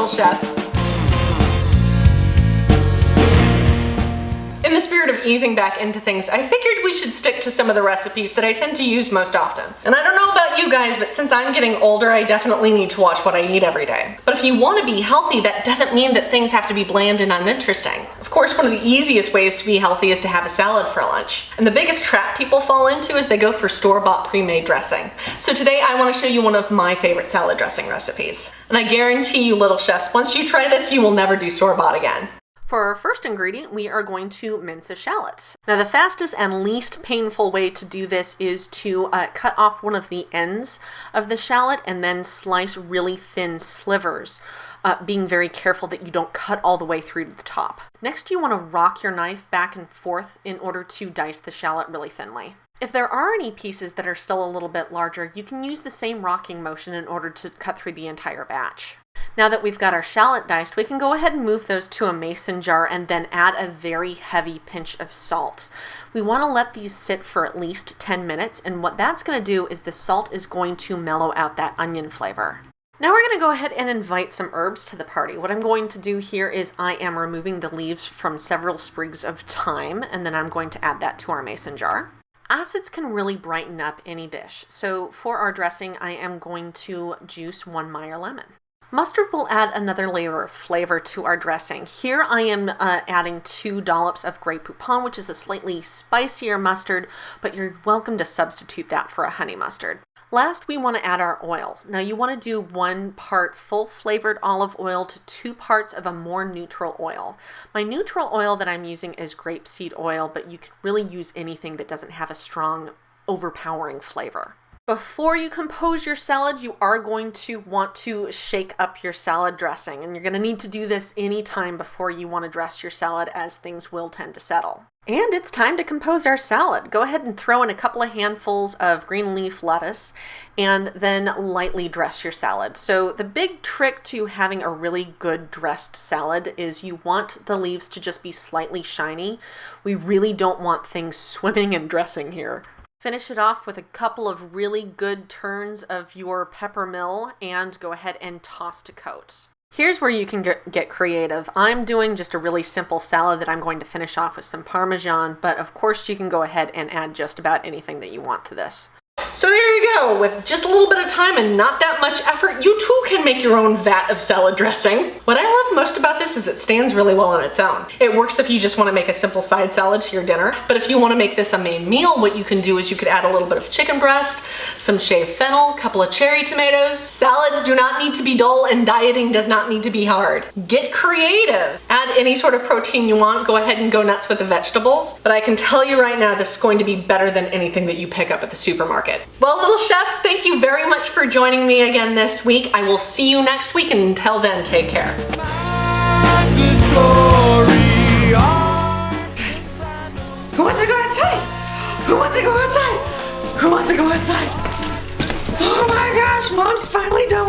little chefs. In the spirit of easing back into things, I figured we should stick to some of the recipes that I tend to use most often. And I don't know about you guys, but since I'm getting older, I definitely need to watch what I eat every day. But if you want to be healthy, that doesn't mean that things have to be bland and uninteresting. Of course, one of the easiest ways to be healthy is to have a salad for lunch. And the biggest trap people fall into is they go for store-bought pre-made dressing. So today I want to show you one of my favorite salad dressing recipes. And I guarantee you, little chefs, once you try this, you will never do store-bought again. For our first ingredient, we are going to mince a shallot. Now, the fastest and least painful way to do this is to cut off one of the ends of the shallot and then slice really thin slivers, being very careful that you don't cut all the way through to the top. Next, you want to rock your knife back and forth in order to dice the shallot really thinly. If there are any pieces that are still a little bit larger, you can use the same rocking motion in order to cut through the entire batch. Now that we've got our shallot diced, we can go ahead and move those to a mason jar and then add a very heavy pinch of salt. We want to let these sit for at least 10 minutes, and what that's going to do is the salt is going to mellow out that onion flavor. Now we're going to go ahead and invite some herbs to the party. What I'm going to do here is I am removing the leaves from several sprigs of thyme, and then I'm going to add that to our mason jar. Acids can really brighten up any dish, so for our dressing, I am going to juice 1 Meyer lemon. Mustard will add another layer of flavor to our dressing. Here I am adding 2 dollops of Grey Poupon, which is a slightly spicier mustard, but you're welcome to substitute that for a honey mustard. Last, we want to add our oil. Now you want to do 1 part full flavored olive oil to 2 parts of a more neutral oil. My neutral oil that I'm using is grapeseed oil, but you can really use anything that doesn't have a strong, overpowering flavor. Before you compose your salad, you are going to want to shake up your salad dressing, and you're going to need to do this anytime before you want to dress your salad, as things will tend to settle. And it's time to compose our salad. Go ahead and throw in a couple of handfuls of green leaf lettuce and then lightly dress your salad. So the big trick to having a really good dressed salad is you want the leaves to just be slightly shiny. We really don't want things swimming in dressing here. Finish it off with a couple of really good turns of your peppermill and go ahead and toss to coat. Here's where you can get creative. I'm doing just a really simple salad that I'm going to finish off with some Parmesan, but of course you can go ahead and add just about anything that you want to this. So there you go, with just a little bit of time and not that much effort, you too can make your own vat of salad dressing. What I love most about this is it stands really well on its own. It works if you just want to make a simple side salad to your dinner, but if you want to make this a main meal, what you can do is you could add a little bit of chicken breast, some shaved fennel, a couple of cherry tomatoes. Salads do not need to be dull and dieting does not need to be hard. Get creative. Add any sort of protein you want, go ahead and go nuts with the vegetables, but I can tell you right now this is going to be better than anything that you pick up at the supermarket. Well, little chefs, thank you very much for joining me again this week. I will see you next week, and until then, take care. Who wants to go outside? Who wants to go outside? Who wants to go outside? Oh my gosh, Mom's finally done.